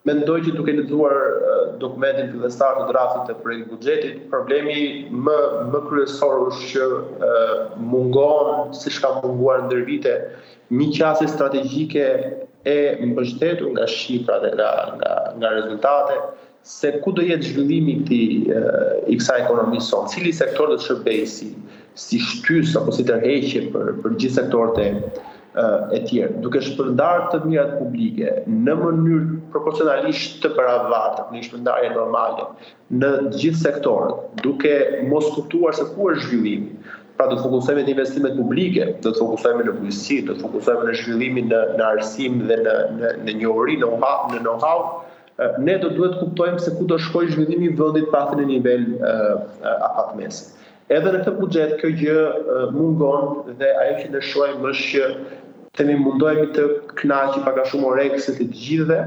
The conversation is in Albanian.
Mendoj që duke lexuar dokumentin fillestar të draftit të projektit buxhetit, problemi më kryesor është që mungon, siç ka munguar ndër vite, një qasje strategjike e mbështetur nga shifrat e nga rezultate, se ku do jetë zhvillimi i kësaj ekonomisë sonë, cili sektor do të shërbejë si shtys apo si tërheqje për gjithë sektorët e tjerë, duke shpërndarë të mirat publike në mënyrë proporcionalisht të barabartë, në një shpërndarje normale në gjithë sektorët, duke mos kuptuar se ku është zhvillimi. Pra do të fokusohemi në investimet publike, do të fokusohemi në bujqësi, do të fokusohemi në zhvillimin në arsim dhe në njohuri, në know-how. Ne duhet kuptojmë se ku do shkojë zhvillimi i vendit pasi në nivel afatmesi. Edhe në këtë buxhet kjo gjë mungon dhe ajo që ne shohim është që mundohemi të kënaqim pak a shumë orekset e të gjithëve,